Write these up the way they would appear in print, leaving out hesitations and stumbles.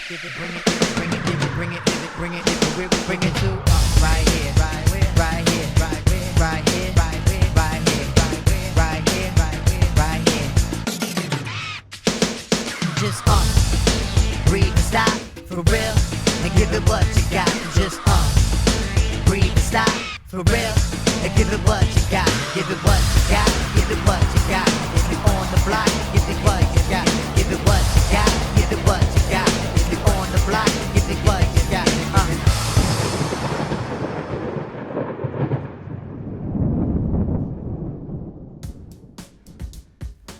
bring it to right here, right here, right here, right here, right here, right here, right here, right here. Just breathe and stop for real, and give it what you got. Just breathe and stop for real, and give it what you got. Give it what you got. Give it what you got. If you're on the block, give it what you got. Give it what you got. Give it what you got. If you're on the block, give it what you got.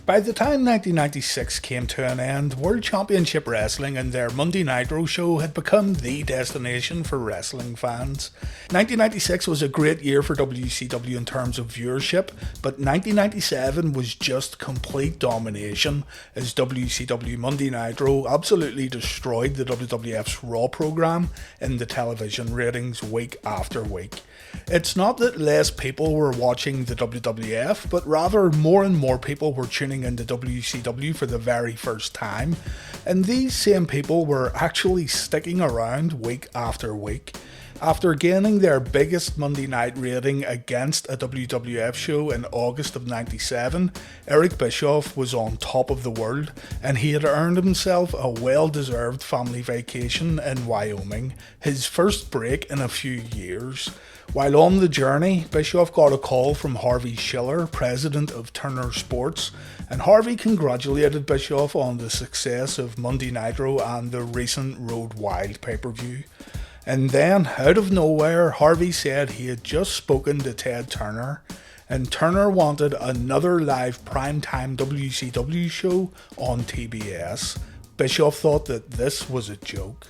By the time 1996 came to an end, World Championship Wrestling and their Monday Nitro show had become the destination for wrestling fans. 1996 was a great year for WCW in terms of viewership, but 1997 was just complete domination as WCW Monday Nitro absolutely destroyed the WWF's Raw program in the television ratings week after week. It's not that less people were watching the WWF, but rather more and more people were tuning into WCW for the very first time, and these same people were actually sticking around week after week. After gaining their biggest Monday night rating against a WWF show in August of '97, Eric Bischoff was on top of the world, and he had earned himself a well-deserved family vacation in Wyoming, his first break in a few years. While on the journey, Bischoff got a call from Harvey Schiller, president of Turner Sports, and Harvey congratulated Bischoff on the success of Monday Nitro and the recent Road Wild pay-per-view. And then, out of nowhere, Harvey said he had just spoken to Ted Turner, and Turner wanted another live primetime WCW show on TBS. Bischoff thought that this was a joke.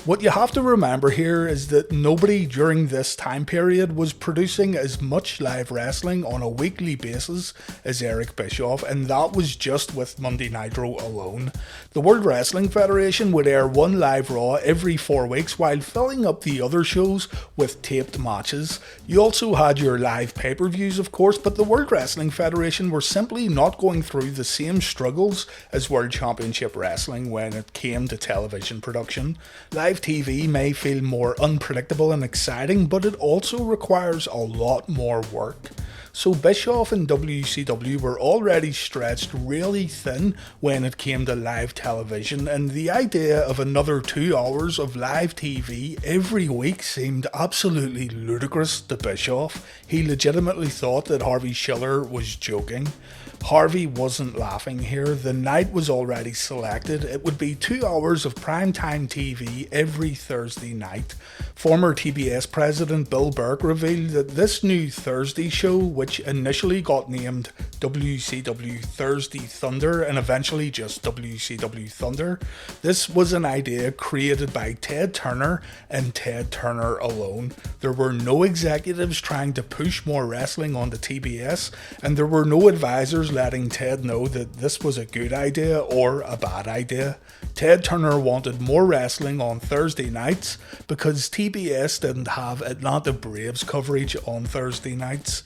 What you have to remember here is that nobody during this time period was producing as much live wrestling on a weekly basis as Eric Bischoff, and that was just with Monday Nitro alone. The World Wrestling Federation would air one live Raw every 4 weeks while filling up the other shows with taped matches. You also had your live pay-per-views, of course, but the World Wrestling Federation were simply not going through the same struggles as World Championship Wrestling when it came to television production. Live TV may feel more unpredictable and exciting, but it also requires a lot more work. So Bischoff and WCW were already stretched really thin when it came to live television, and the idea of another 2 hours of live TV every week seemed absolutely ludicrous to Bischoff. He legitimately thought that Harvey Schiller was joking. Harvey wasn't laughing here. The night was already selected. It would be 2 hours of primetime TV every Thursday night. Former TBS president Bill Burke revealed that this new Thursday show, which initially got named WCW Thursday Thunder and eventually just WCW Thunder, this was an idea created by Ted Turner and Ted Turner alone. There were no executives trying to push more wrestling onto TBS, and there were no advisors letting Ted know that this was a good idea or a bad idea. Ted Turner wanted more wrestling on Thursday nights because TBS didn't have Atlanta Braves coverage on Thursday nights.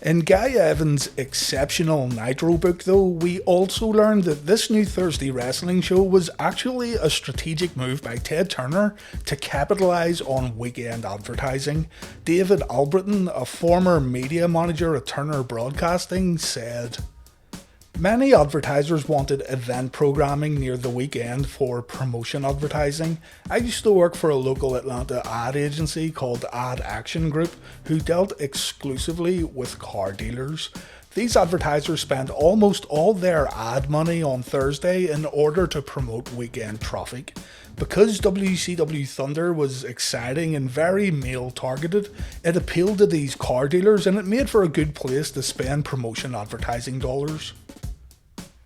In Guy Evans' exceptional Nitro book though, we also learned that this new Thursday wrestling show was actually a strategic move by Ted Turner to capitalise on weekend advertising. David Albritton, a former media manager at Turner Broadcasting, said, "Many advertisers wanted event programming near the weekend for promotion advertising. I used to work for a local Atlanta ad agency called Ad Action Group, who dealt exclusively with car dealers. These advertisers spent almost all their ad money on Thursday in order to promote weekend traffic. Because WCW Thunder was exciting and very male targeted, it appealed to these car dealers and it made for a good place to spend promotion advertising dollars."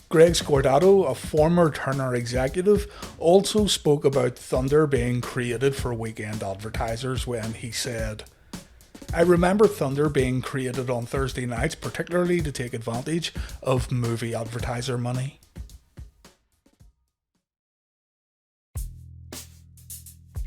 Greg Scordato, a former Turner executive, also spoke about Thunder being created for weekend advertisers when he said, "I remember Thunder being created on Thursday nights particularly to take advantage of movie advertiser money."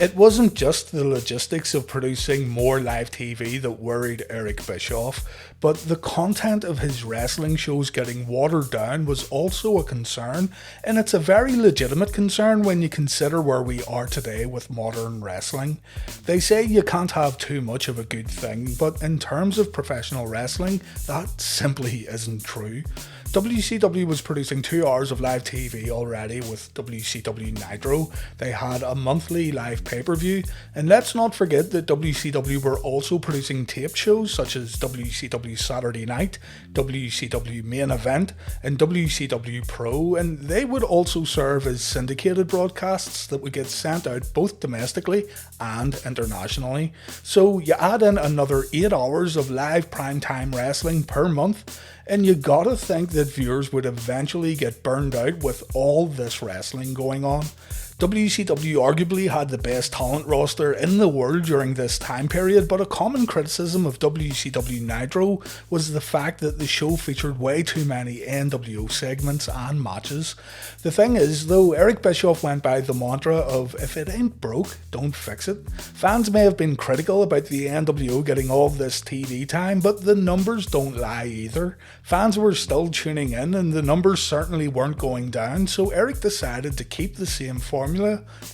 It wasn't just the logistics of producing more live TV that worried Eric Bischoff, but the content of his wrestling shows getting watered down was also a concern, and it's a very legitimate concern when you consider where we are today with modern wrestling. They say you can't have too much of a good thing, but in terms of professional wrestling, that simply isn't true. WCW was producing 2 hours of live TV already with WCW Nitro. They had a monthly live pay-per-view, and let's not forget that WCW were also producing tape shows such as WCW Saturday Night, WCW Main Event, and WCW Pro, and they would also serve as syndicated broadcasts that would get sent out both domestically and internationally. So you add in another 8 hours of live primetime wrestling per month, and you gotta think that viewers would eventually get burned out with all this wrestling going on. WCW arguably had the best talent roster in the world during this time period, but a common criticism of WCW Nitro was the fact that the show featured way too many NWO segments and matches. The thing is, though, Eric Bischoff went by the mantra of if it ain't broke, don't fix it. Fans may have been critical about the NWO getting all this TV time, but the numbers don't lie either. Fans were still tuning in and the numbers certainly weren't going down, so Eric decided to keep the same formula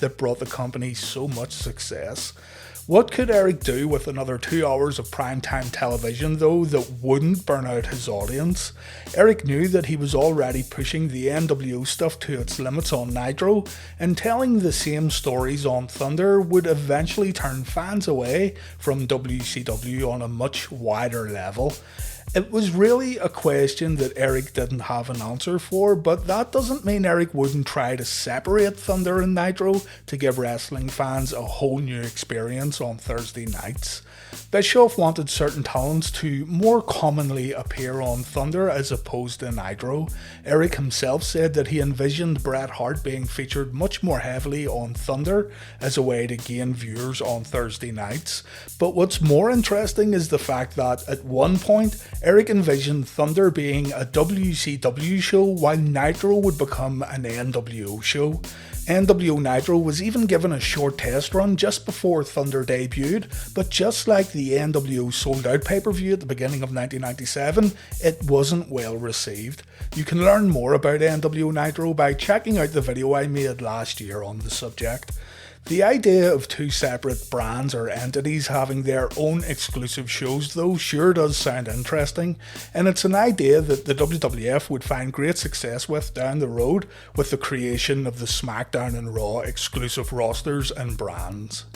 that brought the company so much success. What could Eric do with another 2 hours of primetime television though that wouldn't burn out his audience? Eric knew that he was already pushing the NWO stuff to its limits on Nitro, and telling the same stories on Thunder would eventually turn fans away from WCW on a much wider level. It was really a question that Eric didn't have an answer for, but that doesn't mean Eric wouldn't try to separate Thunder and Nitro to give wrestling fans a whole new experience on Thursday nights. Bischoff wanted certain talents to more commonly appear on Thunder as opposed to Nitro. Eric himself said that he envisioned Bret Hart being featured much more heavily on Thunder as a way to gain viewers on Thursday nights. But what's more interesting is the fact that at one point, Eric envisioned Thunder being a WCW show while Nitro would become an NWO show. NWO Nitro was even given a short test run just before Thunder debuted, but just like the NWO sold out pay-per-view at the beginning of 1997, it wasn't well received. You can learn more about NWO Nitro by checking out the video I made last year on the subject. The idea of two separate brands or entities having their own exclusive shows though sure does sound interesting, and it's an idea that the WWF would find great success with down the road with the creation of the SmackDown and Raw exclusive rosters and brands.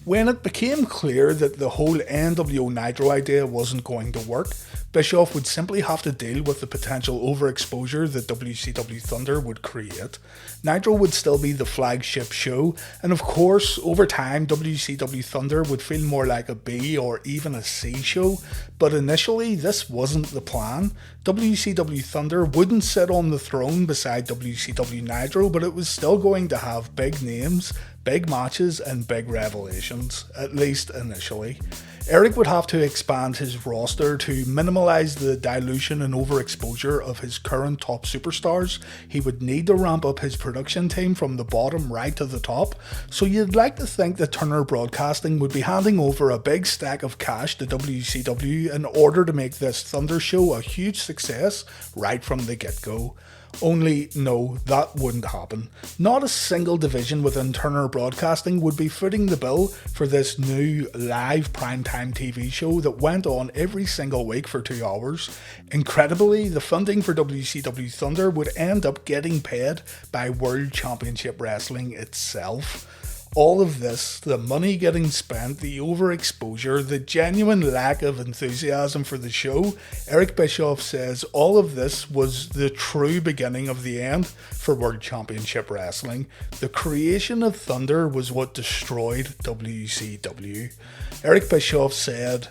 When it became clear that the whole NWO Nitro idea wasn't going to work, Bischoff would simply have to deal with the potential overexposure that WCW Thunder would create. Nitro would still be the flagship show, and of course, over time, WCW Thunder would feel more like a B or even a C show, but initially, this wasn't the plan. WCW Thunder wouldn't sit on the throne beside WCW Nitro, but it was still going to have big names, big matches, and big revelations, at least initially. Eric would have to expand his roster to minimalise the dilution and overexposure of his current top superstars. He would need to ramp up his production team from the bottom right to the top, so you'd like to think that Turner Broadcasting would be handing over a big stack of cash to WCW in order to make this Thunder show a huge success right from the get-go. Only, no, that wouldn't happen. Not a single division within Turner Broadcasting would be footing the bill for this new live primetime TV show that went on every single week for 2 hours. Incredibly, the funding for WCW Thunder would end up getting paid by World Championship Wrestling itself. All of this, the money getting spent, the overexposure, the genuine lack of enthusiasm for the show, Eric Bischoff says all of this was the true beginning of the end for World Championship Wrestling. The creation of Thunder was what destroyed WCW. Eric Bischoff said,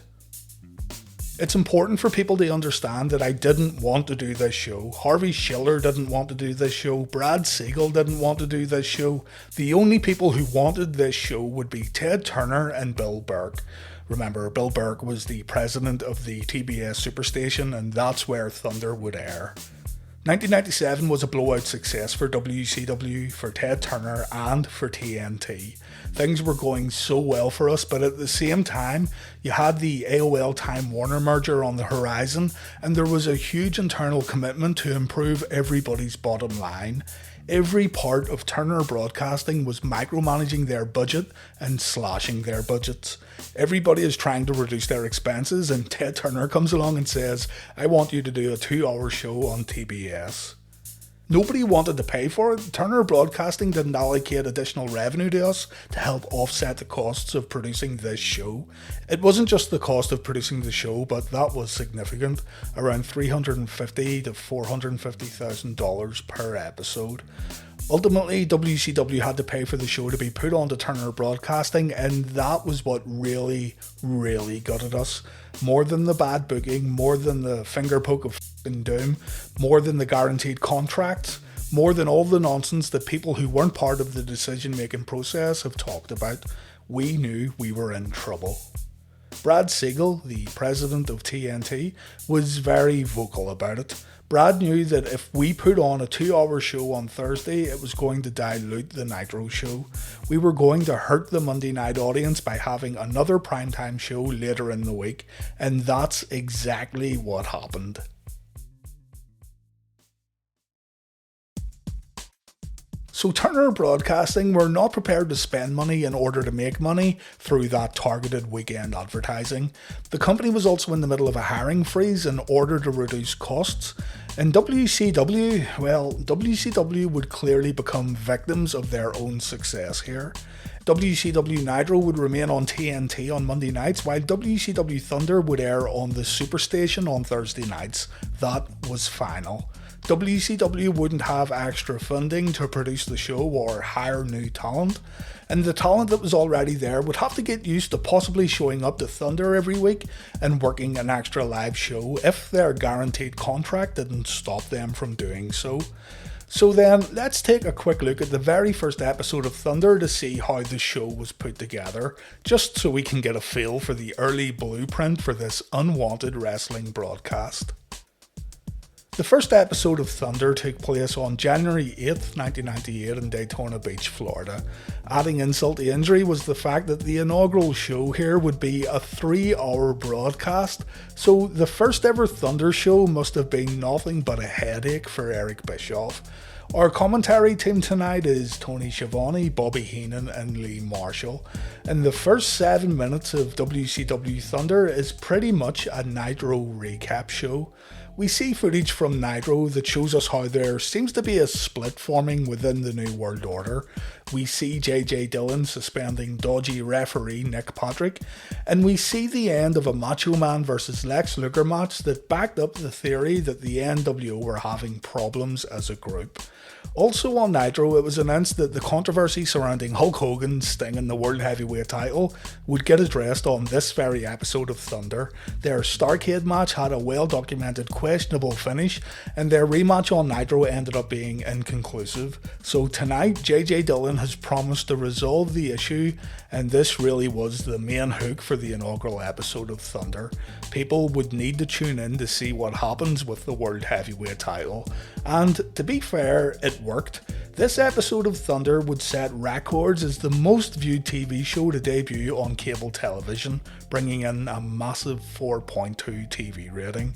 "It's important for people to understand that I didn't want to do this show. Harvey Schiller didn't want to do this show. Brad Siegel didn't want to do this show. The only people who wanted this show would be Ted Turner and Bill Burke." Remember, Bill Burke was the president of the TBS Superstation, and that's where Thunder would air. 1997 was a blowout success for WCW, for Ted Turner and for TNT. Things were going so well for us, but at the same time, you had the AOL Time Warner merger on the horizon, and there was a huge internal commitment to improve everybody's bottom line. Every part of Turner Broadcasting was micromanaging their budget and slashing their budgets. Everybody is trying to reduce their expenses, and Ted Turner comes along and says, I want you to do a 2-hour show on TBS. Nobody wanted to pay for it. Turner Broadcasting didn't allocate additional revenue to us to help offset the costs of producing this show. It wasn't just the cost of producing the show, but that was significant, around $350,000 to $450,000 per episode. Ultimately, WCW had to pay for the show to be put onto Turner Broadcasting, and that was what really gutted us. More than the bad booking, more than the finger poke of doom, more than the guaranteed contracts, more than all the nonsense that people who weren't part of the decision-making process have talked about, we knew we were in trouble. Brad Siegel, the president of TNT, was very vocal about it. Brad knew that if we put on a 2-hour show on Thursday, it was going to dilute the Nitro show. We were going to hurt the Monday night audience by having another primetime show later in the week, and that's exactly what happened. So Turner Broadcasting were not prepared to spend money in order to make money through that targeted weekend advertising. The company was also in the middle of a hiring freeze in order to reduce costs. And WCW would clearly become victims of their own success here. WCW Nitro would remain on TNT on Monday nights, while WCW Thunder would air on the Superstation on Thursday nights. That was final. WCW wouldn't have extra funding to produce the show or hire new talent, and the talent that was already there would have to get used to possibly showing up to Thunder every week and working an extra live show if their guaranteed contract didn't stop them from doing so. So then, let's take a quick look at the very first episode of Thunder to see how the show was put together, just so we can get a feel for the early blueprint for this unwanted wrestling broadcast. The first episode of Thunder took place on January 8th, 1998 in Daytona Beach, Florida. Adding insult to injury was the fact that the inaugural show here would be a 3-hour broadcast, so the first ever Thunder show must have been nothing but a headache for Eric Bischoff. Our commentary team tonight is Tony Schiavone, Bobby Heenan and Lee Marshall, and the first 7 minutes of WCW Thunder is pretty much a Nitro recap show. We see footage from Nitro that shows us how there seems to be a split forming within the New World Order. We see JJ Dillon suspending dodgy referee Nick Patrick, and we see the end of a Macho Man vs Lex Luger match that backed up the theory that the NWO were having problems as a group. Also on Nitro, it was announced that the controversy surrounding Hulk Hogan stinging the World Heavyweight title would get addressed on this very episode of Thunder. Their Starrcade match had a well-documented questionable finish, and their rematch on Nitro ended up being inconclusive. So tonight, JJ Dillon has promised to resolve the issue, and this really was the main hook for the inaugural episode of Thunder. People would need to tune in to see what happens with the World Heavyweight title, and to be fair, it worked. This episode of Thunder would set records as the most viewed TV show to debut on cable television, bringing in a massive 4.2 TV rating.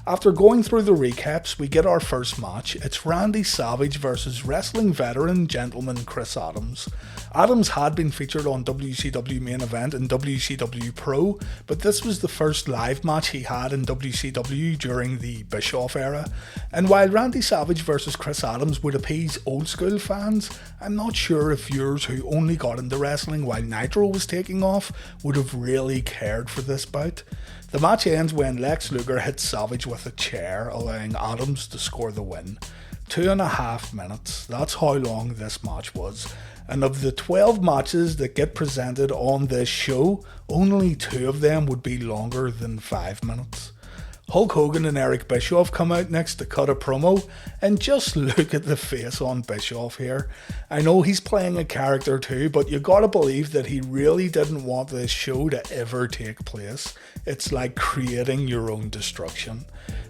After going through the recaps, we get our first match. It's Randy Savage versus wrestling veteran gentleman Chris Adams. Adams had been featured on WCW Main Event and WCW Pro, but this was the first live match he had in WCW during the Bischoff era. And while Randy Savage versus Chris Adams would appease old school fans, I'm not sure if viewers who only got into wrestling while Nitro was taking off would have really cared for this bout. The match ends when Lex Luger hits Savage with a chair, allowing Adams to score the win. 2.5 minutes, that's how long this match was. And of the 12 matches that get presented on this show, only 2 of them would be longer than 5 minutes. Hulk Hogan and Eric Bischoff come out next to cut a promo, and just look at the face on Bischoff here. I know he's playing a character too, but you gotta believe that he really didn't want this show to ever take place. It's like creating your own destruction.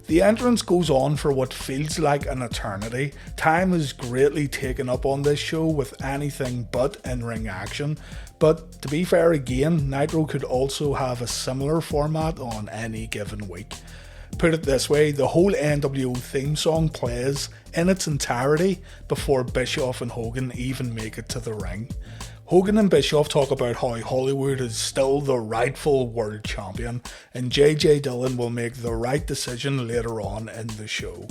The entrance goes on for what feels like an eternity. Time is greatly taken up on this show with anything but in-ring action. But to be fair again, Nitro could also have a similar format on any given week. Put it this way, the whole NWO theme song plays in its entirety before Bischoff and Hogan even make it to the ring. Hogan and Bischoff talk about how Hollywood is still the rightful world champion, and JJ Dillon will make the right decision later on in the show.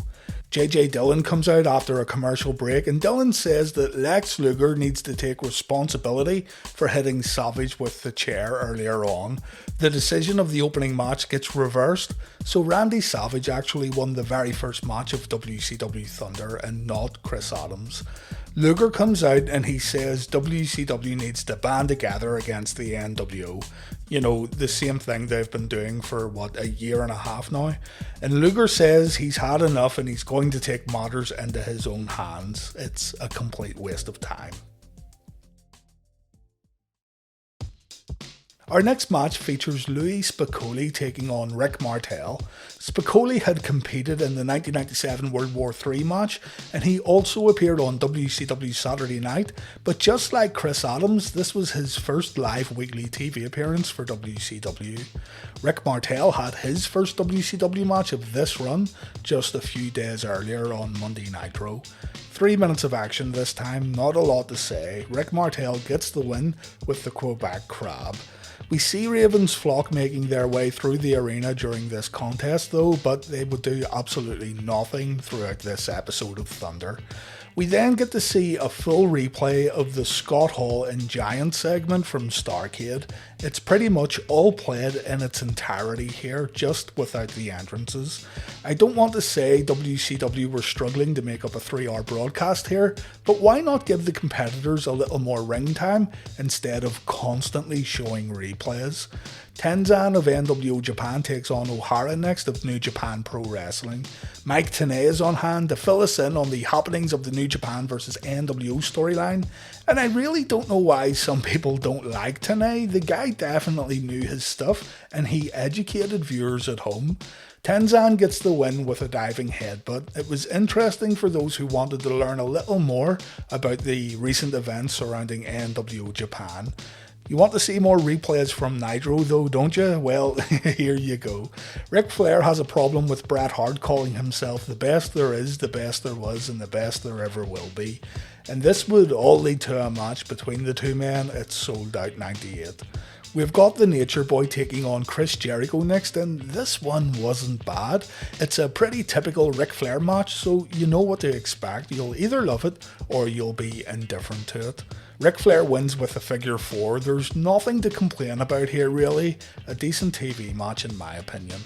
JJ Dillon comes out after a commercial break, and Dillon says that Lex Luger needs to take responsibility for hitting Savage with the chair earlier on. The decision of the opening match gets reversed, so Randy Savage actually won the very first match of WCW Thunder and not Chris Adams. Luger comes out and he says WCW needs to band together against the NWO. You know, the same thing they've been doing for, a year and a half now. And Luger says he's had enough and he's going to take matters into his own hands. It's a complete waste of time. Our next match features Louis Spicolli taking on Rick Martel. Spicolli had competed in the 1997 World War III match, and he also appeared on WCW Saturday Night, but just like Chris Adams, this was his first live weekly TV appearance for WCW. Rick Martel had his first WCW match of this run just a few days earlier on Monday Nitro. 3 minutes of action this time, not a lot to say. Rick Martel gets the win with the Quebec Crab. We see Raven's flock making their way through the arena during this contest though, but they would do absolutely nothing throughout this episode of Thunder. We then get to see a full replay of the Scott Hall and Giant segment from Starrcade. It's pretty much all played in its entirety here, just without the entrances. I don't want to say WCW were struggling to make up a 3-hour broadcast here, but why not give the competitors a little more ring time instead of constantly showing replays? Tenzan of NWO Japan takes on O'Hara next of New Japan Pro Wrestling. Mike Tenay is on hand to fill us in on the happenings of the New Japan vs NWO storyline, and I really don't know why some people don't like Tenay. The guy definitely knew his stuff and he educated viewers at home. Tenzan gets the win with a diving headbutt. It was interesting for those who wanted to learn a little more about the recent events surrounding NWO Japan. You want to see more replays from Nitro though, don't you? Well, here you go. Ric Flair has a problem with Bret Hart calling himself the best there is, the best there was, and the best there ever will be. And this would all lead to a match between the two men at Sold Out 98. We've got the Nature Boy taking on Chris Jericho next, and this one wasn't bad. It's a pretty typical Ric Flair match, so you know what to expect. You'll either love it or you'll be indifferent to it. Ric Flair wins with a figure 4. There's nothing to complain about here really. A decent TV match in my opinion.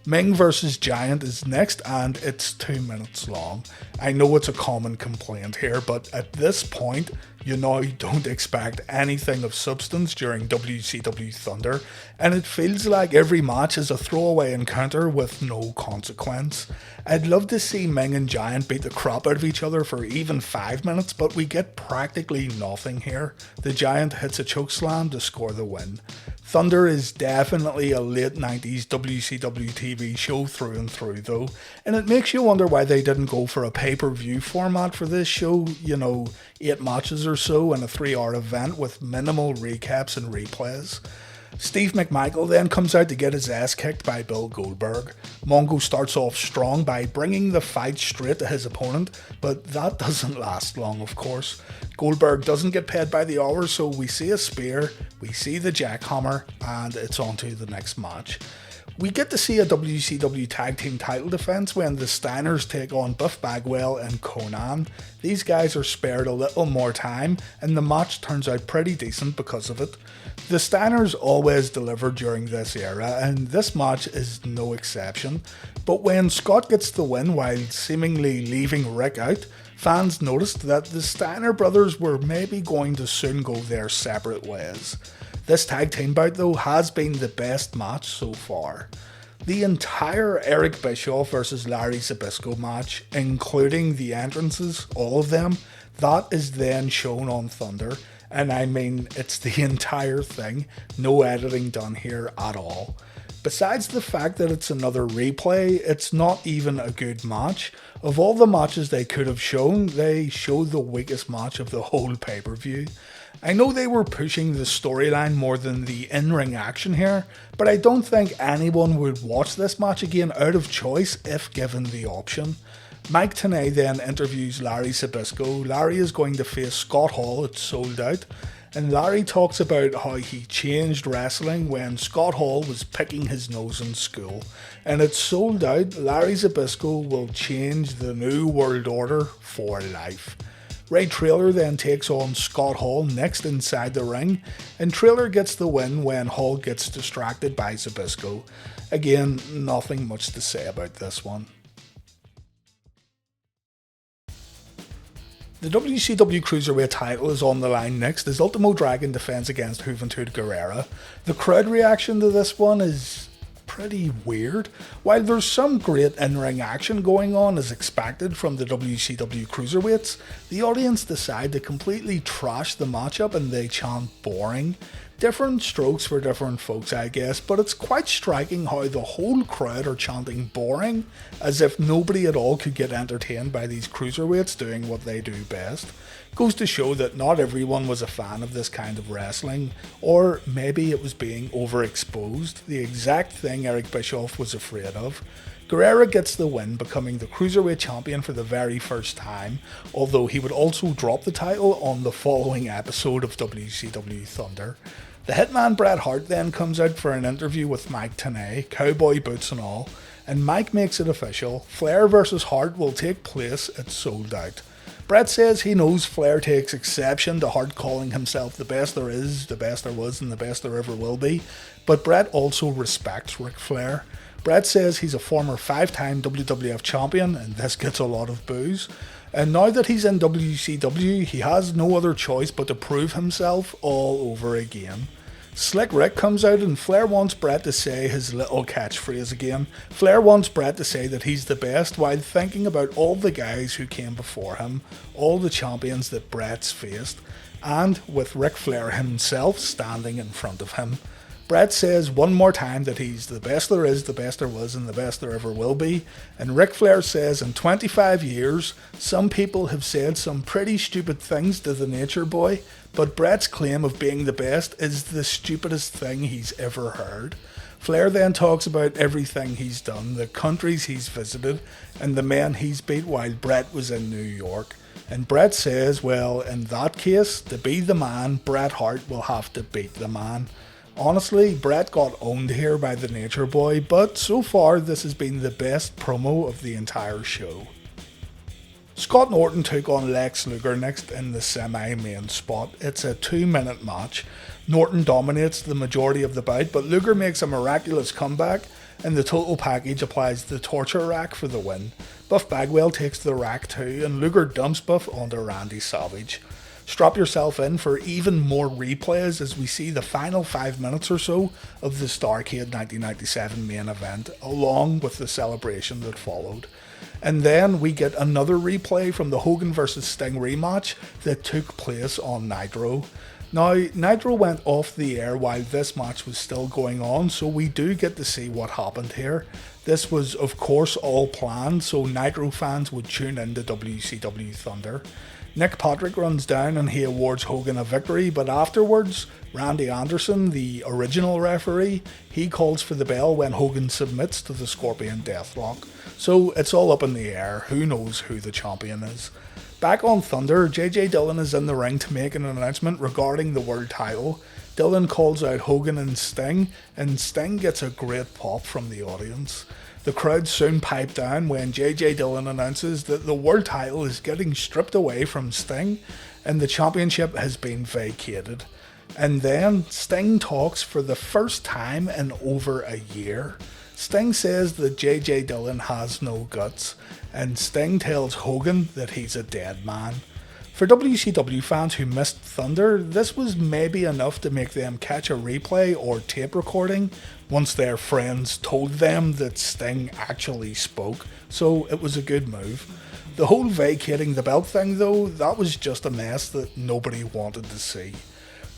Meng vs Giant is next and it's 2 minutes long. I know it's a common complaint here, but at this point, you now don't expect anything of substance during WCW Thunder, and it feels like every match is a throwaway encounter with no consequence. I'd love to see Meng and Giant beat the crap out of each other for even 5 minutes, but we get practically nothing here. The Giant hits a chokeslam to score the win. Thunder is definitely a late 90s WCW TV show through and through though, and it makes you wonder why they didn't go for a pay-per-view format for this show, 8 matches or so in a 3-hour event with minimal recaps and replays. Steve McMichael then comes out to get his ass kicked by Bill Goldberg. Mongo starts off strong by bringing the fight straight to his opponent, but that doesn't last long of course. Goldberg doesn't get paid by the hour, so we see a spear, we see the jackhammer, and it's on to the next match. We get to see a WCW Tag Team title defense when the Steiners take on Buff Bagwell and Conan. These guys are spared a little more time, and the match turns out pretty decent because of it. The Steiners always deliver during this era, and this match is no exception. But when Scott gets the win while seemingly leaving Rick out, fans noticed that the Steiner brothers were maybe going to soon go their separate ways. This tag team bout though has been the best match so far. The entire Eric Bischoff vs Larry Zbyszko match, including the entrances, all of them, that is then shown on Thunder, And I mean, it's the entire thing. No editing done here at all. Besides the fact that it's another replay, it's not even a good match. Of all the matches they could have shown, they showed the weakest match of the whole pay-per-view. I know they were pushing the storyline more than the in-ring action here, but I don't think anyone would watch this match again out of choice if given the option. Mike Tenay then interviews Larry Zbyszko. Larry is going to face Scott Hall at Sold Out, and Larry talks about how he changed wrestling when Scott Hall was picking his nose in school. And at Sold Out, Larry Zbyszko will change the new world order for life. Ray Traylor then takes on Scott Hall next inside the ring, and Traylor gets the win when Hall gets distracted by Zbyszko. Again, nothing much to say about this one. The WCW Cruiserweight title is on the line next as Ultimo Dragon defends against Juventud Guerrera. The crowd reaction to this one is pretty weird. While there's some great in-ring action going on as expected from the WCW Cruiserweights, the audience decide to completely trash the matchup and they chant boring. Different strokes for different folks, I guess, but it's quite striking how the whole crowd are chanting boring, as if nobody at all could get entertained by these cruiserweights doing what they do best. Goes to show that not everyone was a fan of this kind of wrestling, or maybe it was being overexposed, the exact thing Eric Bischoff was afraid of. Guerrera gets the win, becoming the Cruiserweight Champion for the very first time, although he would also drop the title on the following episode of WCW Thunder. The Hitman Bret Hart then comes out for an interview with Mike Tenay, cowboy boots and all, and Mike makes it official. Flair vs Hart will take place at Sold Out. Bret says he knows Flair takes exception to Hart calling himself the best there is, the best there was, and the best there ever will be, but Bret also respects Ric Flair. Bret says he's a former 5-time WWF champion, and this gets a lot of boos. And now that he's in WCW, he has no other choice but to prove himself all over again. Slick Rick comes out and Flair wants Bret to say his little catchphrase again. Flair wants Bret to say that he's the best while thinking about all the guys who came before him, all the champions that Bret's faced, and with Ric Flair himself standing in front of him. Bret says one more time that he's the best there is, the best there was, and the best there ever will be. And Ric Flair says in 25 years, some people have said some pretty stupid things to the Nature Boy, but Bret's claim of being the best is the stupidest thing he's ever heard. Flair then talks about everything he's done, the countries he's visited, and the men he's beat while Bret was in New York. And Bret says, well, in that case, to be the man, Bret Hart will have to beat the man. Honestly, Bret got owned here by the Nature Boy, but so far this has been the best promo of the entire show. Scott Norton took on Lex Luger next in the semi-main spot. It's a 2-minute match. Norton dominates the majority of the bout, but Luger makes a miraculous comeback, and the total package applies the torture rack for the win. Buff Bagwell takes the rack too, and Luger dumps Buff onto Randy Savage. Strap yourself in for even more replays as we see the final 5 minutes or so of the Starrcade 1997 main event, along with the celebration that followed. And then we get another replay from the Hogan vs Sting rematch that took place on Nitro. Now, Nitro went off the air while this match was still going on, so we do get to see what happened here. This was of course all planned, so Nitro fans would tune into WCW Thunder. Nick Patrick runs down and he awards Hogan a victory, but afterwards, Randy Anderson, the original referee, he calls for the bell when Hogan submits to the Scorpion Deathlock. So it's all up in the air, who knows who the champion is. Back on Thunder, JJ Dillon is in the ring to make an announcement regarding the world title. Dillon calls out Hogan and Sting gets a great pop from the audience. The crowd soon pipe down when JJ Dillon announces that the world title is getting stripped away from Sting and the championship has been vacated. And then Sting talks for the first time in over a year. Sting says that JJ Dillon has no guts, and Sting tells Hogan that he's a dead man. For WCW fans who missed Thunder, this was maybe enough to make them catch a replay or tape recording once their friends told them that Sting actually spoke, so it was a good move. The whole vacating the belt thing though, that was just a mess that nobody wanted to see.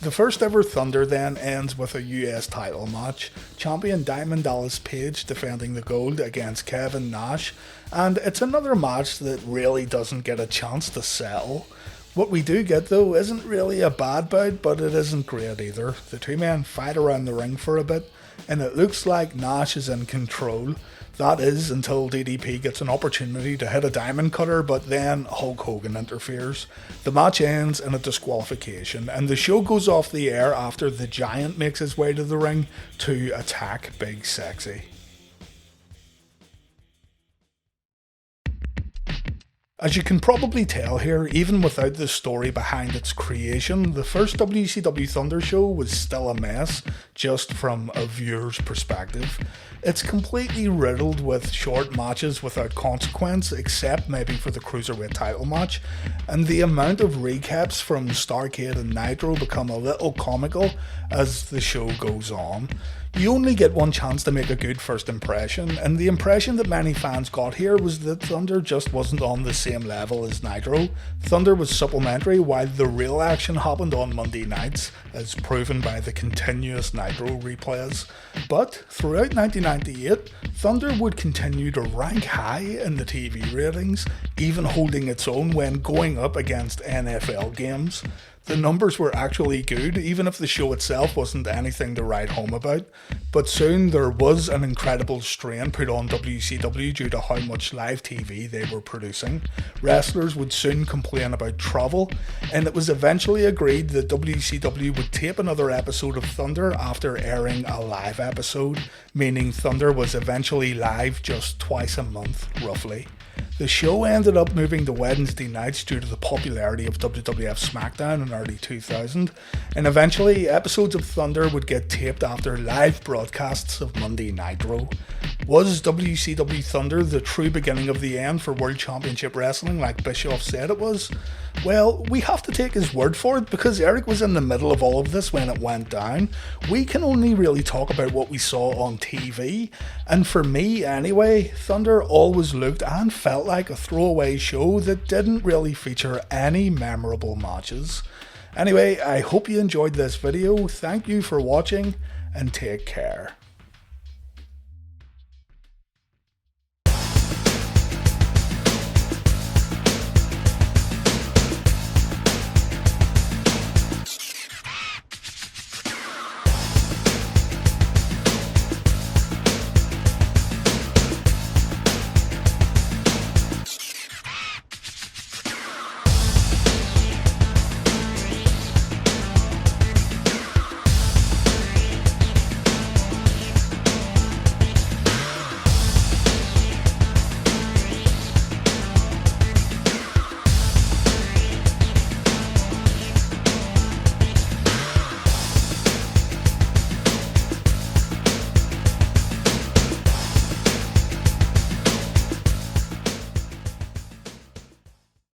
The first ever Thunder then ends with a US title match, champion Diamond Dallas Page defending the gold against Kevin Nash, and it's another match that really doesn't get a chance to sell. What we do get though isn't really a bad bout, but it isn't great either. The two men fight around the ring for a bit, and it looks like Nash is in control. That is, until DDP gets an opportunity to hit a diamond cutter, but then Hulk Hogan interferes. The match ends in a disqualification, and the show goes off the air after the Giant makes his way to the ring to attack Big Sexy. As you can probably tell here, even without the story behind its creation, the first WCW Thunder show was still a mess, just from a viewer's perspective. It's completely riddled with short matches without consequence, except maybe for the Cruiserweight title match, and the amount of recaps from Starrcade and Nitro become a little comical as the show goes on. You only get one chance to make a good first impression, and the impression that many fans got here was that Thunder just wasn't on the same level as Nitro. Thunder was supplementary while the real action happened on Monday nights, as proven by the continuous Nitro replays. But throughout 1998, Thunder would continue to rank high in the TV ratings, even holding its own when going up against NFL games. The numbers were actually good, even if the show itself wasn't anything to write home about. But soon there was an incredible strain put on WCW due to how much live TV they were producing. Wrestlers would soon complain about travel, and it was eventually agreed that WCW would tape another episode of Thunder after airing a live episode, meaning Thunder was eventually live just twice a month, roughly. The show ended up moving to Wednesday nights due to the popularity of WWF SmackDown in early 2000, and eventually episodes of Thunder would get taped after live broadcasts of Monday Nitro. Was WCW Thunder the true beginning of the end for World Championship Wrestling like Bischoff said it was? Well, we have to take his word for it because Eric was in the middle of all of this when it went down. We can only really talk about what we saw on TV, and for me anyway, Thunder always looked and felt like a throwaway show that didn't really feature any memorable matches. Anyway, I hope you enjoyed this video, thank you for watching, and take care.